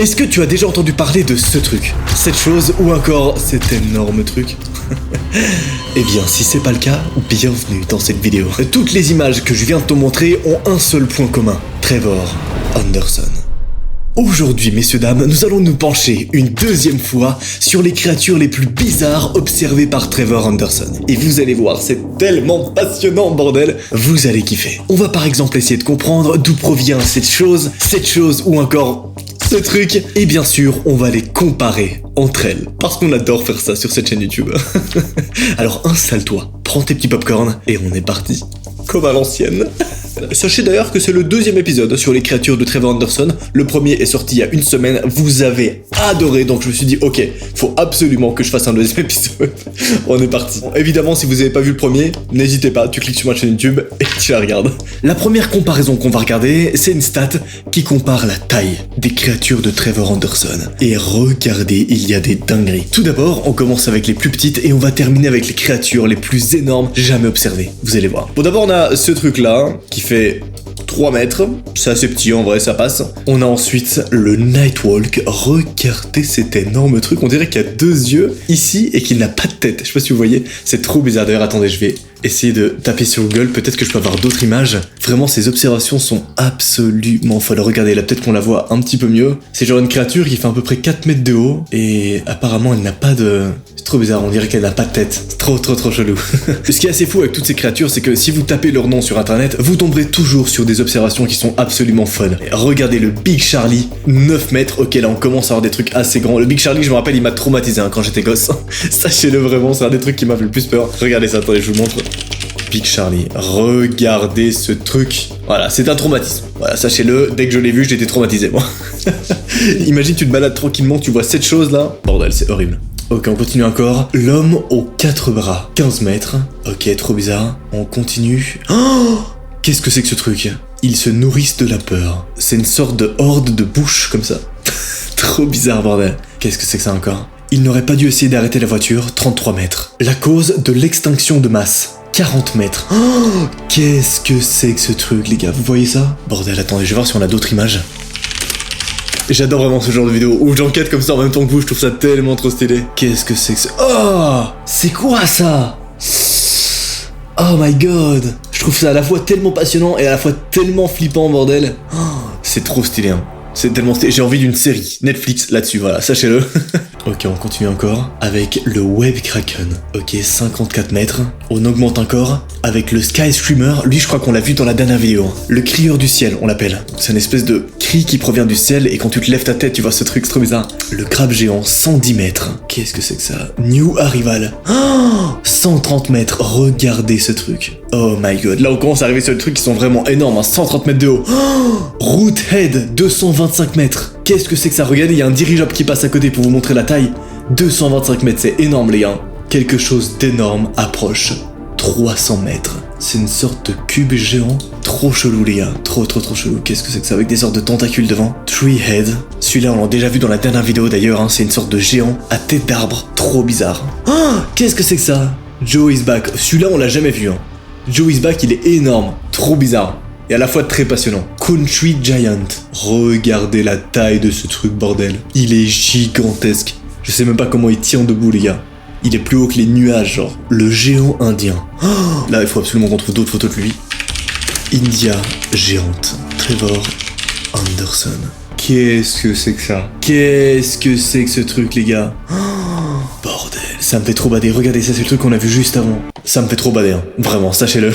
Est-ce que tu as déjà entendu parler de ce truc, cette chose ou encore cet énorme truc? Eh bien, si c'est pas le cas, bienvenue dans cette vidéo. Toutes les images que je viens de te montrer ont un seul point commun, Trevor Henderson. Aujourd'hui, messieurs, dames, nous allons nous pencher une deuxième fois sur les créatures les plus bizarres observées par Trevor Henderson. Et vous allez voir, c'est tellement passionnant, bordel. Vous allez kiffer. On va par exemple essayer de comprendre d'où provient cette chose ou encore ce truc. Et bien sûr, on va les comparer entre elles. Parce qu'on adore faire ça sur cette chaîne YouTube. Alors installe-toi, prends tes petits popcorn et on est parti. Comme à l'ancienne. Sachez d'ailleurs que c'est le deuxième épisode sur les créatures de Trevor Henderson. Le premier est sorti il y a une semaine. Vous avez adoré, donc je me suis dit ok, faut absolument que je fasse un deuxième épisode. On est parti. Bon, évidemment, si vous n'avez pas vu le premier, n'hésitez pas, tu cliques sur ma chaîne YouTube et tu la regardes. La première comparaison qu'on va regarder, c'est une stat qui compare la taille des créatures de Trevor Henderson. Et regardez, il y a des dingueries. Tout d'abord, on commence avec les plus petites et on va terminer avec les créatures les plus énormes jamais observées. Vous allez voir. Bon, d'abord, on a ce truc-là qui fait 3 mètres, c'est assez petit en vrai, ça passe. On a ensuite le Nightwalk, regardez cet énorme truc, on dirait qu'il y a 2 yeux ici et qu'il n'a pas de tête, je sais pas si vous voyez, c'est trop bizarre. D'ailleurs attendez, je vais essayer de taper sur Google, peut-être que je peux avoir d'autres images. Vraiment ces observations sont absolument folles, regardez là, peut-être qu'on la voit un petit peu mieux. C'est genre une créature qui fait à peu près 4 mètres de haut et apparemment elle n'a pas de... C'est trop bizarre, on dirait qu'elle n'a pas de tête. C'est trop chelou. Ce qui est assez fou avec toutes ces créatures, c'est que si vous tapez leur nom sur internet, vous tomberez toujours sur des observations qui sont absolument folles. Et regardez le Big Charlie, 9 mètres, ok là on commence à avoir des trucs assez grands. Le Big Charlie, je me rappelle, il m'a traumatisé quand j'étais gosse. Sachez-le vraiment, c'est un des trucs qui m'a fait le plus peur. Regardez ça, attendez, je vous montre. Big Charlie, regardez ce truc. Voilà, c'est un traumatisme. Voilà, sachez-le, dès que je l'ai vu, j'étais traumatisé, moi. Imagine, tu te balades tranquillement, tu vois cette chose là. Bordel, c'est horrible. Ok, on continue encore. L'homme aux 4 bras, 15 mètres. Ok, trop bizarre. On continue. Oh, qu'est-ce que c'est que ce truc? Ils se nourrissent de la peur. C'est une sorte de horde de bouches comme ça. Trop bizarre, bordel. Qu'est-ce que c'est que ça encore? Il n'aurait pas dû essayer d'arrêter la voiture, 33 mètres. La cause de l'extinction de masse, 40 mètres. Oh, qu'est-ce que c'est que ce truc, les gars? Vous voyez ça? Bordel, attendez, je vais voir si on a d'autres images. J'adore vraiment ce genre de vidéo où j'enquête comme ça en même temps que vous, je trouve ça tellement trop stylé. Qu'est-ce que c'est que ça? Oh, c'est quoi ça? Oh my god. Je trouve ça à la fois tellement passionnant et à la fois tellement flippant, bordel. Oh, c'est trop stylé, hein. C'est tellement stylé. J'ai envie d'une série Netflix là-dessus, voilà, sachez-le. Ok, on continue encore avec le Web Kraken. Ok, 54 mètres. On augmente encore avec le Sky Screamer. Lui, je crois qu'on l'a vu dans la dernière vidéo. Le crieur du ciel, on l'appelle. C'est une espèce de cri qui provient du ciel et quand tu te lèves ta tête, tu vois ce truc, c'est trop bizarre. Le crabe géant, 110 mètres. Qu'est-ce que c'est que ça? New Arrival. Oh, 130 mètres. Regardez ce truc. Oh my god. Là, on commence à arriver sur des trucs qui sont vraiment énormes, hein. 130 mètres de haut. Oh, Roothead, 225 mètres. Qu'est-ce que c'est que ça? Regardez, il y a un dirigeable qui passe à côté pour vous montrer la taille. 225 mètres, c'est énorme, les gars. Quelque chose d'énorme approche. 300 mètres. C'est une sorte de cube géant. Trop chelou, les gars. Trop chelou. Qu'est-ce que c'est que ça? Avec des sortes de tentacules devant. Treehead. Celui-là, on l'a déjà vu dans la dernière vidéo d'ailleurs, hein. C'est une sorte de géant à tête d'arbre. Trop bizarre. Oh, qu'est-ce que c'est que ça? Joe is back. Celui-là, on l'a jamais vu, hein. Joe is back, il est énorme. Trop bizarre. Et à la fois très passionnant. Country Giant. Regardez la taille de ce truc, bordel. Il est gigantesque. Je sais même pas comment il tient debout, les gars. Il est plus haut que les nuages, genre. Le géant indien. Oh, là, il faut absolument qu'on trouve d'autres photos de lui. India géante. Trevor Henderson. Qu'est-ce que c'est que ça? Qu'est-ce que c'est que ce truc, les gars? Oh, bordel. Ça me fait trop bader. Regardez, ça, c'est le truc qu'on a vu juste avant. Ça me fait trop bader, hein. Vraiment, sachez-le.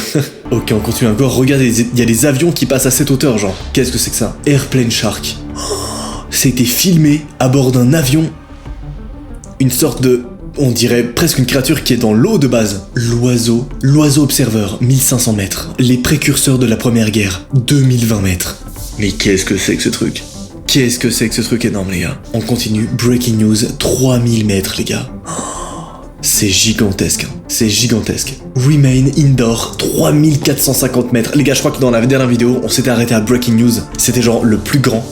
Ok, on continue encore. Regardez, il y a des avions qui passent à cette hauteur, genre. Qu'est-ce que c'est que ça? Airplane Shark. Oh, c'était filmé à bord d'un avion. Une sorte de... On dirait presque une créature qui est dans l'eau de base. L'oiseau observeur, 1500 mètres. Les précurseurs de la première guerre, 2020 mètres. Mais qu'est-ce que c'est que ce truc? Qu'est-ce que c'est que ce truc énorme, les gars? On continue. Breaking news, 3000 mètres, les gars. C'est gigantesque, hein. C'est gigantesque. Remain Indoor, 3450 mètres. Les gars, je crois que dans la dernière vidéo, on s'était arrêté à Breaking News. C'était genre le plus grand.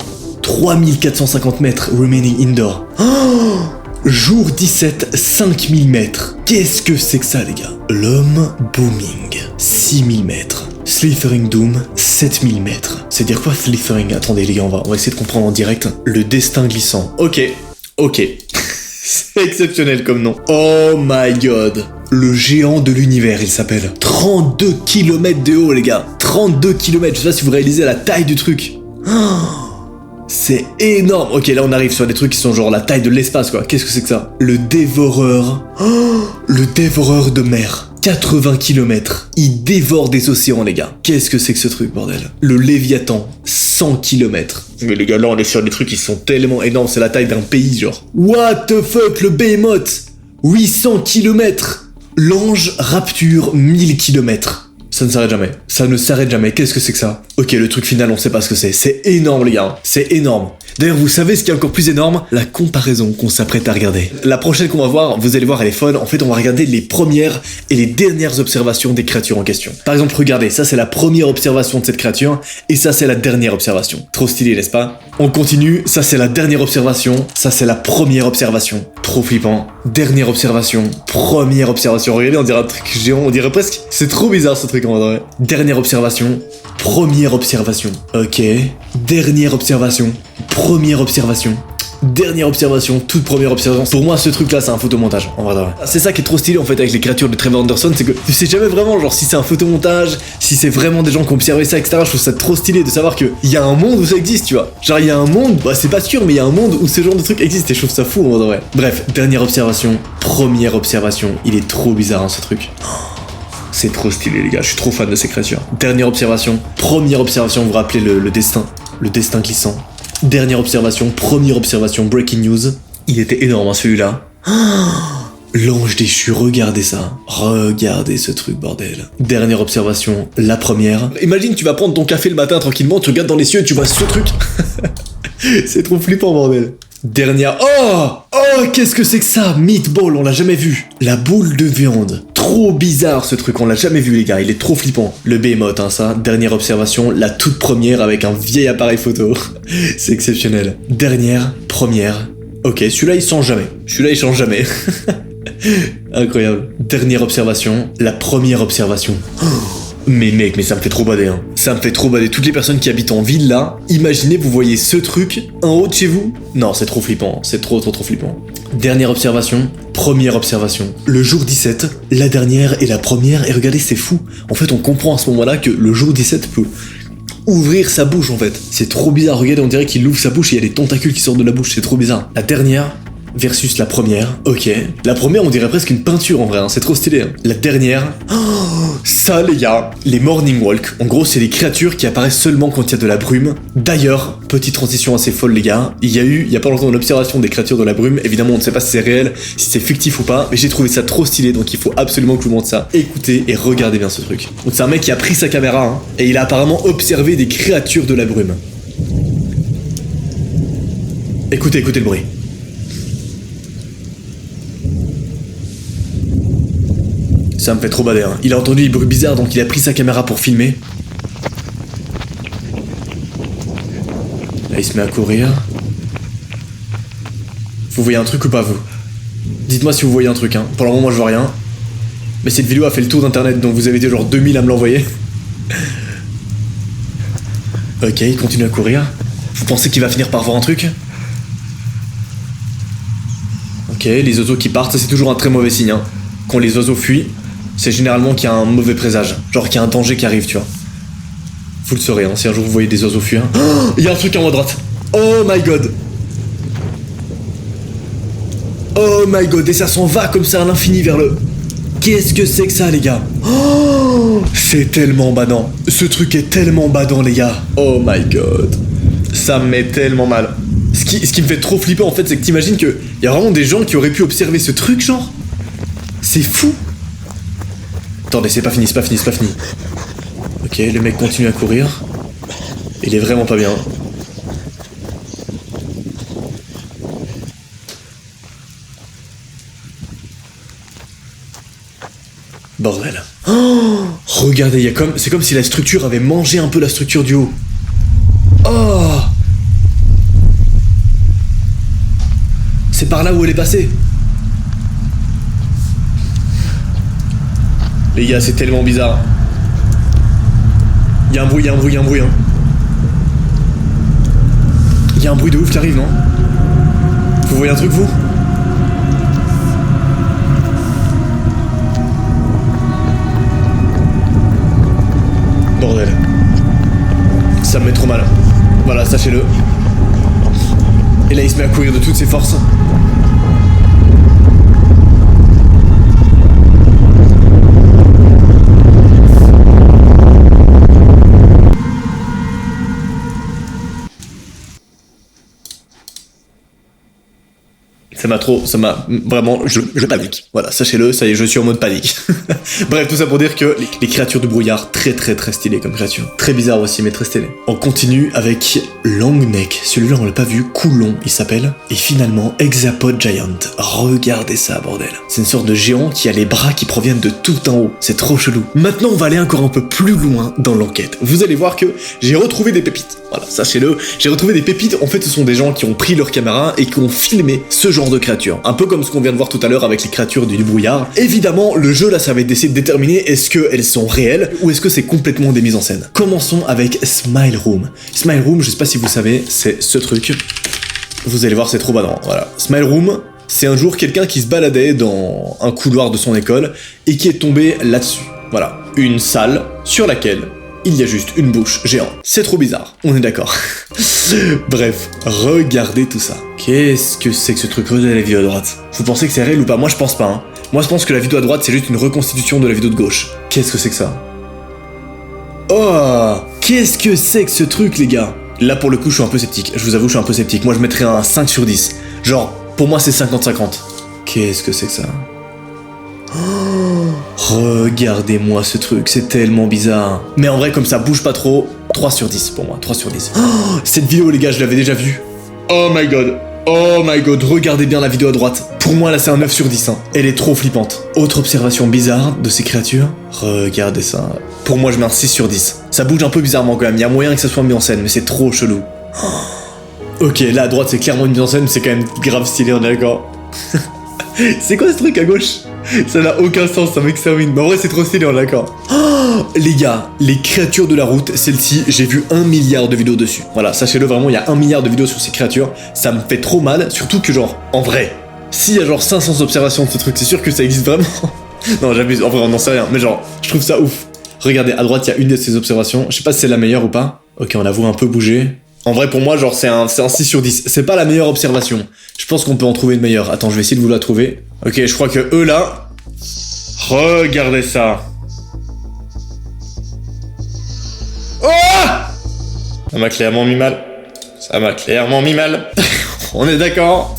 3450 mètres, Remaining Indoor. Oh, jour 17, 5000 mètres. Qu'est-ce que c'est que ça, les gars? L'homme Booming, 6000 mètres. Slithering Doom, 7000 mètres. C'est dire quoi slithering? Attendez les gars, on va essayer de comprendre en direct. Le destin glissant. Ok. C'est exceptionnel comme nom. Oh my god. Le géant de l'univers, il s'appelle. 32 km de haut, les gars. 32 km. Je sais pas si vous réalisez la taille du truc. C'est énorme. Ok, là on arrive sur des trucs qui sont genre la taille de l'espace, quoi. Qu'est-ce que c'est que ça? Le dévoreur. Le dévoreur de mer. 80 km. Il dévore des océans, les gars. Qu'est-ce que c'est que ce truc, bordel? Le Léviathan. 100 km. Mais les gars, là on est sur des trucs qui sont tellement énormes. C'est la taille d'un pays, genre. What the fuck, le Behemoth. 800 km. L'ange Rapture, 1000 km. Ça ne s'arrête jamais. Ça ne s'arrête jamais. Qu'est-ce que c'est que ça? Ok, le truc final, on sait pas ce que c'est. C'est énorme, les gars. C'est énorme. D'ailleurs, vous savez ce qui est encore plus énorme? La comparaison qu'on s'apprête à regarder. La prochaine qu'on va voir, vous allez voir, elle est fun. En fait, on va regarder les premières et les dernières observations des créatures en question. Par exemple, regardez, ça c'est la première observation de cette créature, et ça c'est la dernière observation. Trop stylé, n'est-ce pas? On continue, ça c'est la dernière observation, ça c'est la première observation. Trop flippant. Dernière observation, première observation. Regardez, on dirait un truc géant, on dirait presque... C'est trop bizarre ce truc en vrai. Dernière observation, première observation. Ok. Dernière observation, première observation. Dernière observation, toute première observation. Pour moi, ce truc-là, c'est un photomontage, en vrai. C'est ça qui est trop stylé, en fait, avec les créatures de Trevor Anderson, c'est que tu sais jamais vraiment, genre, si c'est un photomontage, si c'est vraiment des gens qui ont observé ça, etc. Je trouve ça trop stylé de savoir qu'il y a un monde où ça existe, tu vois. Genre, il y a un monde, bah, c'est pas sûr, mais il y a un monde où ce genre de truc existe, et je trouve ça fou, en vrai. Bref, dernière observation, première observation. Il est trop bizarre, hein, ce truc. C'est trop stylé, les gars, je suis trop fan de ces créatures. Dernière observation, première observation, vous vous rappelez le destin glissant. Dernière observation, première observation, breaking news. Il était énorme, hein, celui-là. L'ange déchu, regardez ça. Regardez ce truc, bordel. Dernière observation, la première. Imagine, tu vas prendre ton café le matin tranquillement, tu regardes dans les cieux et tu vois ce truc. C'est trop flippant, bordel. Dernière... Oh, qu'est-ce que c'est que ça? Meatball, on l'a jamais vu. La boule de viande. Trop bizarre ce truc, on l'a jamais vu les gars, il est trop flippant. Le Behemoth, hein, ça. Dernière observation, la toute première avec un vieil appareil photo. C'est exceptionnel. Dernière, première. Ok, celui-là il change jamais. Celui-là il change jamais. Incroyable. Dernière observation, la première observation. Mais mec, mais ça me fait trop bader, hein. Ça me fait trop bader. Toutes les personnes qui habitent en ville, là, imaginez, vous voyez ce truc en haut de chez vous. Non, c'est trop flippant. C'est trop flippant. Dernière observation, première observation. Le jour 17, la dernière et la première. Et regardez, c'est fou. En fait, on comprend à ce moment-là que le jour 17 peut ouvrir sa bouche, en fait. C'est trop bizarre. Regardez, on dirait qu'il ouvre sa bouche et il y a des tentacules qui sortent de la bouche. C'est trop bizarre. La dernière... versus la première, ok. La première, on dirait presque une peinture en vrai, hein. C'est trop stylé. Hein. La dernière, ça les gars, les Morning Walk. En gros, c'est les créatures qui apparaissent seulement quand il y a de la brume. D'ailleurs, petite transition assez folle les gars, il y a pas longtemps une observation des créatures de la brume. Évidemment, on ne sait pas si c'est réel, si c'est fictif ou pas, mais j'ai trouvé ça trop stylé, donc il faut absolument que je vous montre ça. Écoutez et regardez bien ce truc. Donc c'est un mec qui a pris sa caméra, hein, et il a apparemment observé des créatures de la brume. Écoutez le bruit. Ça me fait trop bader, hein. Il a entendu des bruits bizarres, donc il a pris sa caméra pour filmer. Là, il se met à courir. Vous voyez un truc ou pas, vous? Dites-moi si vous voyez un truc, hein. Pour le moment, moi, je vois rien. Mais cette vidéo a fait le tour d'internet, donc vous avez été genre 2000 à me l'envoyer. Ok, il continue à courir. Vous pensez qu'il va finir par voir un truc? Ok, les oiseaux qui partent, ça c'est toujours un très mauvais signe, hein. Quand les oiseaux fuient, c'est généralement qu'il y a un mauvais présage. Genre qu'il y a un danger qui arrive, tu vois. Vous le saurez, hein, si un jour vous voyez des oiseaux fuir. Oh, il y a un truc en haut à droite. Oh my god. Oh my god, et ça s'en va comme ça à l'infini vers le... Qu'est-ce que c'est que ça, les gars? Oh, c'est tellement badant. Ce truc est tellement badant, les gars. Oh my god. Ça me met tellement mal. Ce qui me fait trop flipper, en fait, c'est que t'imagines qu'il y a vraiment des gens qui auraient pu observer ce truc, genre. C'est fou. Attendez, c'est pas fini. Ok, le mec continue à courir. Il est vraiment pas bien. Bordel. Oh, regardez, c'est comme si la structure avait mangé un peu la structure du haut. Oh, c'est par là où elle est passée. Les gars, c'est tellement bizarre. Il y a un bruit, hein. y a un bruit de ouf qui arrive, non? Vous voyez un truc, vous? Bordel. Ça me met trop mal. Voilà, sachez-le. Et là, il se met à courir de toutes ses forces. Ça m'a vraiment, je panique. Voilà, sachez-le, ça y est, je suis en mode panique. Bref, tout ça pour dire que les créatures du brouillard, très stylées comme créatures. Très bizarre aussi, mais très stylées. On continue avec Longneck. Celui-là, on l'a pas vu, Coulon, il s'appelle. Et finalement, Hexapod Giant. Regardez ça, bordel. C'est une sorte de géant qui a les bras qui proviennent de tout en haut. C'est trop chelou. Maintenant, on va aller encore un peu plus loin dans l'enquête. Vous allez voir que j'ai retrouvé des pépites. Voilà, sachez-le, j'ai retrouvé des pépites. En fait, ce sont des gens qui ont pris leur caméra et qui ont filmé ce genre de créatures. Un peu comme ce qu'on vient de voir tout à l'heure avec les créatures du brouillard. Évidemment, le jeu là, ça va être d'essayer de déterminer est-ce qu'elles sont réelles ou est-ce que c'est complètement des mises en scène. Commençons avec Smile Room. Smile Room, je sais pas si vous savez, c'est ce truc. Vous allez voir, c'est trop badant. Voilà. Smile Room, c'est un jour quelqu'un qui se baladait dans un couloir de son école et qui est tombé là-dessus. Voilà. Une salle sur laquelle il y a juste une bouche géante. C'est trop bizarre, on est d'accord. Bref, regardez tout ça. Qu'est-ce que c'est que ce truc? Regardez la vidéo à droite. Vous pensez que c'est réel ou pas? Moi je pense pas, hein. Moi je pense que la vidéo à droite c'est juste une reconstitution de la vidéo de gauche. Qu'est-ce que c'est que ça? Oh! Qu'est-ce que c'est que ce truc, les gars? Là pour le coup je suis un peu sceptique, je vous avoue je suis un peu sceptique. Moi je mettrais un 5 sur 10. Genre, pour moi c'est 50-50. Qu'est-ce que c'est que ça? Oh, regardez-moi ce truc, c'est tellement bizarre. Mais en vrai, comme ça bouge pas trop, 3 sur 10 pour moi, 3 sur 10. Oh, cette vidéo, les gars, je l'avais déjà vue. Oh my god, regardez bien la vidéo à droite. Pour moi, là, c'est un 9 sur 10. Hein. Elle est trop flippante. Autre observation bizarre de ces créatures. Regardez ça. Pour moi, je mets un 6 sur 10. Ça bouge un peu bizarrement quand même. Il y a moyen que ça soit mis en scène, mais c'est trop chelou. Oh. Ok, là, à droite, c'est clairement une mise en scène, mais c'est quand même grave stylé, on est d'accord. C'est quoi ce truc à gauche? Ça n'a aucun sens, ça m'extermine. Mais en vrai, c'est trop stylé, on est d'accord. Oh, les gars, les créatures de la route, celle-ci, j'ai vu 1 milliard de vidéos dessus. Voilà, sachez-le vraiment, il y a 1 milliard de vidéos sur ces créatures. Ça me fait trop mal, surtout que genre, en vrai, s'il y a genre 500 observations de ce truc, c'est sûr que ça existe vraiment. Non, j'abuse, en vrai, on n'en sait rien. Mais genre, je trouve ça ouf. Regardez, à droite, il y a une de ces observations. Je sais pas si c'est la meilleure ou pas. Ok, on la voit un peu bouger. En vrai, pour moi, genre, c'est un 6 sur 10. C'est pas la meilleure observation. Je pense qu'on peut en trouver une meilleure. Attends, je vais essayer de vous la trouver. Ok, je crois que eux, là... Regardez ça. Oh! Ça m'a clairement mis mal. Ça m'a clairement mis mal. On est d'accord?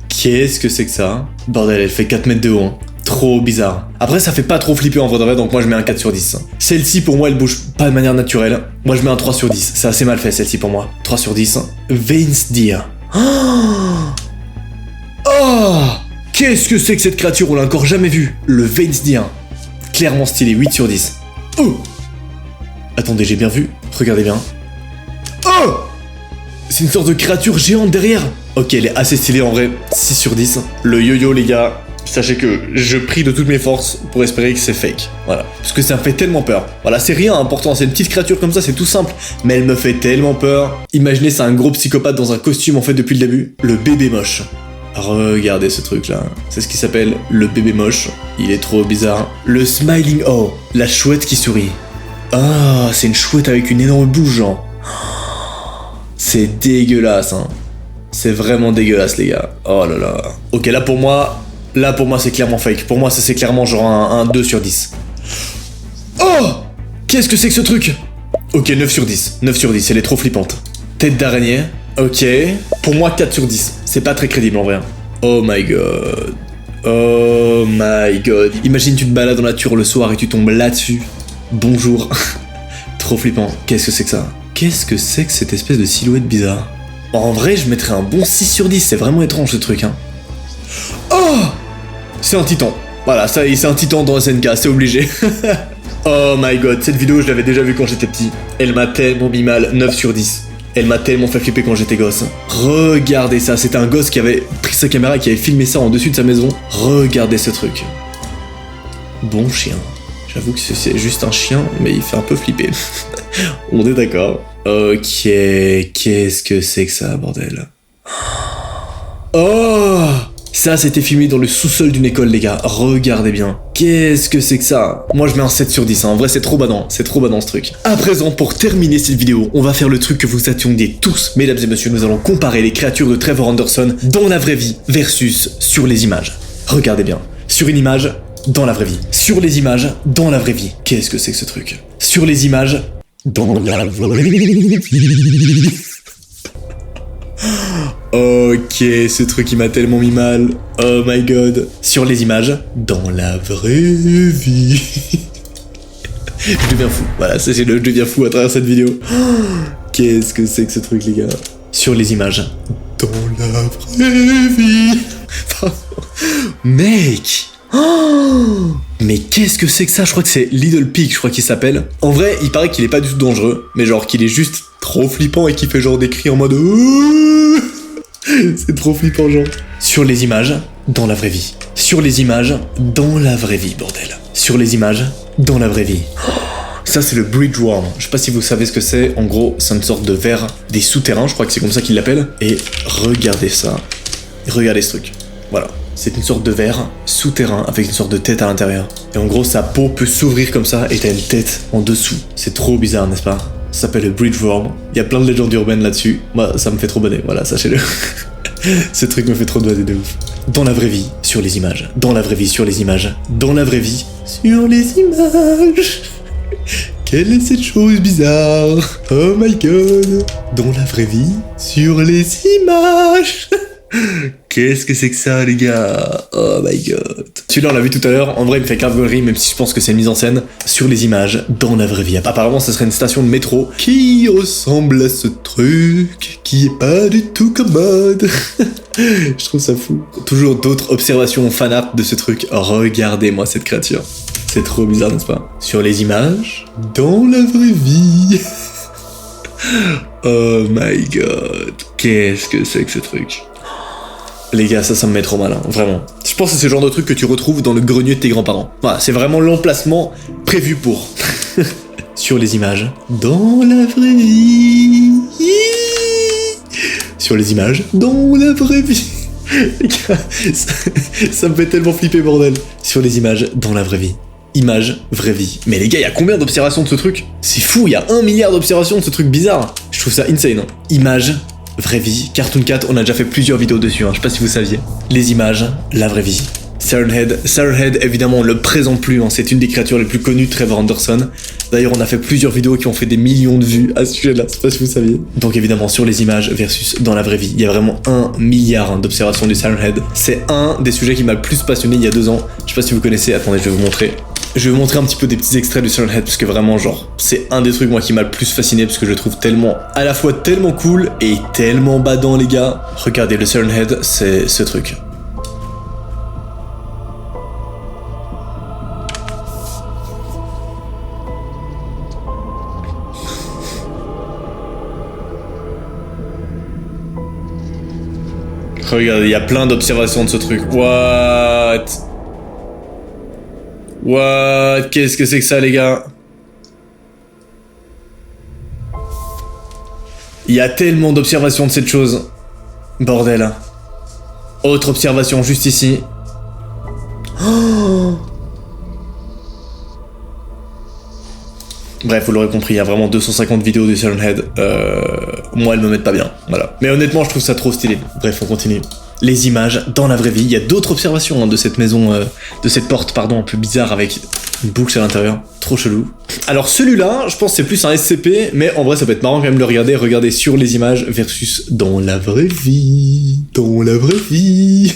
Qu'est-ce que c'est que ça? Bordel, elle fait 4 mètres de haut. Hein. Trop bizarre. Après, ça fait pas trop flipper en vrai, donc moi je mets un 4 sur 10. Celle-ci, pour moi, elle bouge pas de manière naturelle. Moi, je mets un 3 sur 10. C'est assez mal fait, celle-ci, pour moi. 3 sur 10. Vein's Deer. Oh! Qu'est-ce que c'est que cette créature? On l'a encore jamais vue. Le Vein's Deer. Clairement stylé, 8 sur 10. Oh! Attendez, j'ai bien vu. Regardez bien. Oh! C'est une sorte de créature géante derrière. Ok, elle est assez stylée en vrai. 6 sur 10. Le yo-yo, les gars. Sachez que je prie de toutes mes forces pour espérer que c'est fake. Voilà. Parce que ça me fait tellement peur. Voilà, c'est rien important. C'est une petite créature comme ça, c'est tout simple. Mais elle me fait tellement peur. Imaginez, c'est un gros psychopathe dans un costume en fait depuis le début. Le bébé moche. Regardez ce truc là. C'est ce qui s'appelle le bébé moche. Il est trop bizarre. Le Smiling O. La chouette qui sourit. Ah, c'est une chouette avec une énorme bouche, genre. C'est dégueulasse, hein. C'est vraiment dégueulasse, les gars. Oh là là. Ok, là pour moi, c'est clairement fake. Pour moi, ça c'est clairement genre un 2 sur 10. Oh! Qu'est-ce que c'est que ce truc? Ok, 9 sur 10. 9 sur 10, elle est trop flippante. Tête d'araignée. Ok. Pour moi, 4 sur 10. C'est pas très crédible en vrai. Oh my god. Oh my god. Imagine tu te balades dans la nature le soir et tu tombes là-dessus. Bonjour. Trop flippant. Qu'est-ce que c'est que ça? Qu'est-ce que c'est que cette espèce de silhouette bizarre? En vrai, je mettrais un bon 6 sur 10. C'est vraiment étrange ce truc, hein. Oh! C'est un titan. Voilà, ça c'est un titan dans SNK, c'est obligé. Oh my god, cette vidéo, je l'avais déjà vue quand j'étais petit. Elle m'a tellement mis mal, 9 sur 10. Elle m'a tellement fait flipper quand j'étais gosse. Regardez ça, c'était un gosse qui avait pris sa caméra et qui avait filmé ça en dessus de sa maison. Regardez ce truc. Bon chien. J'avoue que c'est juste un chien, mais il fait un peu flipper. On est d'accord. Ok, qu'est-ce que c'est que ça, bordel? Oh! Ça, c'était filmé dans le sous-sol d'une école, les gars. Regardez bien. Qu'est-ce que c'est que ça? Moi, je mets un 7 sur 10. Hein. En vrai, c'est trop badant. C'est trop badant, ce truc. À présent, pour terminer cette vidéo, on va faire le truc que vous attendiez tous. Mesdames et messieurs, nous allons comparer les créatures de Trevor Anderson dans la vraie vie versus sur les images. Regardez bien. Sur une image, dans la vraie vie. Sur les images, dans la vraie vie. Qu'est-ce que c'est que ce truc? Sur les images, dans la vraie vie. Ok, ce truc il m'a tellement mis mal. Oh my god. Sur les images, dans la vraie vie. Je deviens fou. Voilà, c'est le je deviens fou à travers cette vidéo. Qu'est-ce que c'est que ce truc, les gars? Sur les images, dans la vraie vie. Mec. Mais qu'est-ce que c'est que ça? Je crois que c'est Little Pig, je crois qu'il s'appelle. En vrai, il paraît qu'il est pas du tout dangereux, mais genre qu'il est juste trop flippant et qu'il fait genre des cris en mode... C'est trop flippant, genre. Sur les images, dans la vraie vie. Sur les images, dans la vraie vie, bordel. Sur les images, dans la vraie vie. Ça, c'est le Bridge Worm. Je sais pas si vous savez ce que c'est. En gros, c'est une sorte de ver des souterrains, je crois que c'est comme ça qu'ils l'appellent. Et regardez ça. Regardez ce truc. Voilà. C'est une sorte de ver souterrain avec une sorte de tête à l'intérieur. Et en gros, sa peau peut s'ouvrir comme ça et t'as une tête en dessous. C'est trop bizarre, n'est-ce pas? Ça s'appelle le Bridge Worm. Il y a plein de légendes urbaines là-dessus. Moi, ça me fait trop bonner. Voilà, sachez-le. Ce truc me fait trop de de ouf. Dans la vraie vie, sur les images. Dans la vraie vie, sur les images. Dans la vraie vie, sur les images. Quelle est cette chose bizarre? Oh my god. Dans la vraie vie, sur les images. Qu'est-ce que c'est que ça, les gars? Oh my god. Celui-là, on l'a vu tout à l'heure. En vrai, il me fait grave rire, même si je pense que c'est une mise en scène. Sur les images, dans la vraie vie. Apparemment, ce serait une station de métro qui ressemble à ce truc, qui est pas du tout commode. Je trouve ça fou. Toujours d'autres observations fanart de ce truc. Regardez-moi cette créature. C'est trop bizarre, n'est-ce pas? Sur les images, dans la vraie vie. Oh my god. Qu'est-ce que c'est que ce truc? Les gars, ça me met trop mal, hein, vraiment. Je pense que c'est ce genre de truc que tu retrouves dans le grenier de tes grands-parents. Voilà, c'est vraiment l'emplacement prévu pour. Sur les images, dans la vraie vie. Sur les images, dans la vraie vie. Les gars, ça me fait tellement flipper, bordel. Sur les images, dans la vraie vie. Image, vraie vie. Mais les gars, il y a combien d'observations de ce truc? C'est fou, il y a 1 milliard d'observations de ce truc bizarre. Je trouve ça insane, hein. Image, vraie vie, Cartoon Cat, on a déjà fait plusieurs vidéos dessus, hein, je sais pas si vous saviez. Les images, la vraie vie. Siren Head, évidemment, on le présente plus, hein, c'est une des créatures les plus connues de Trevor Anderson. D'ailleurs, on a fait plusieurs vidéos qui ont fait des millions de vues à ce sujet-là, je sais pas si vous saviez. Donc évidemment, sur les images versus dans la vraie vie, il y a vraiment 1 milliard d'observations du Siren Head. C'est un des sujets qui m'a le plus passionné il y a 2 ans. Je sais pas si vous connaissez, attendez, je vais vous montrer. Je vais vous montrer un petit peu des petits extraits du Siren Head parce que vraiment, genre, c'est un des trucs moi qui m'a le plus fasciné parce que je le trouve tellement, à la fois tellement cool et tellement badant, les gars. Regardez, le Siren Head, c'est ce truc. Regardez, il y a plein d'observations de ce truc. What? Qu'est-ce que c'est que ça, les gars? Il y a tellement d'observations de cette chose. Bordel. Autre observation juste ici. Oh. Bref, vous l'aurez compris, il y a vraiment 250 vidéos du Siren Head. Moi, elles me mettent pas bien. Voilà. Mais honnêtement, je trouve ça trop stylé. Bref, on continue. Les images dans la vraie vie. Il y a d'autres observations hein, de cette maison, de cette porte, pardon, un peu bizarre avec une boucle à l'intérieur. Trop chelou. Alors celui-là, je pense que c'est plus un SCP, mais en vrai ça peut être marrant quand même de le regarder. Regardez sur les images versus dans la vraie vie. Dans la vraie vie.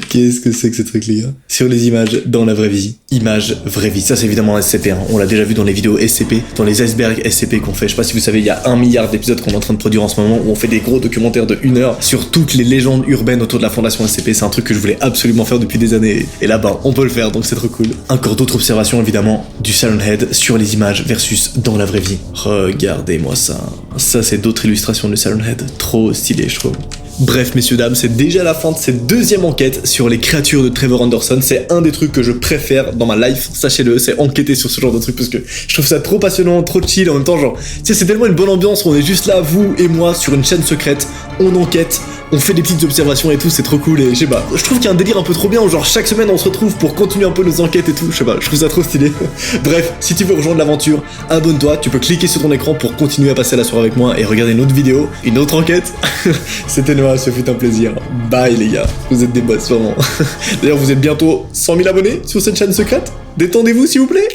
Qu'est-ce que c'est que ce truc, les gars? Sur les images dans la vraie vie. Images, vraie vie. Ça c'est évidemment un SCP. Hein. On l'a déjà vu dans les vidéos SCP, dans les icebergs SCP qu'on fait. Je sais pas si vous savez, il y a 1 milliard d'épisodes qu'on est en train de produire en ce moment où on fait des gros documentaires de 1 heure sur toutes les légendes urbaines autour de la fondation SCP. C'est un truc que je voulais absolument faire depuis des années. Et là-bas, on peut le faire, donc c'est trop cool. Encore d'autres observations évidemment du Siren Head sur les images versus dans la vraie vie. Regardez-moi ça. Ça c'est d'autres illustrations du Siren Head. Trop stylé, je trouve. Bref, messieurs, dames, c'est déjà la fin de cette deuxième enquête sur les créatures de Trevor Anderson. C'est un des trucs que je préfère dans ma life, sachez-le, c'est enquêter sur ce genre de trucs parce que je trouve ça trop passionnant, trop chill, en même temps, genre, tu sais, c'est tellement une bonne ambiance où on est juste là, vous et moi, sur une chaîne secrète, on enquête, on fait des petites observations et tout, c'est trop cool et je sais pas, je trouve qu'il y a un délire un peu trop bien où genre chaque semaine on se retrouve pour continuer un peu nos enquêtes et tout, je sais pas, je trouve ça trop stylé. Bref, si tu veux rejoindre l'aventure, abonne-toi, tu peux cliquer sur ton écran pour continuer à passer la soirée avec moi et regarder une autre vidéo, une autre enquête. C'était Noah, ce fut un plaisir. Bye les gars, vous êtes des boss vraiment. D'ailleurs vous êtes bientôt 100 000 abonnés sur cette chaîne secrète, détendez-vous s'il vous plaît.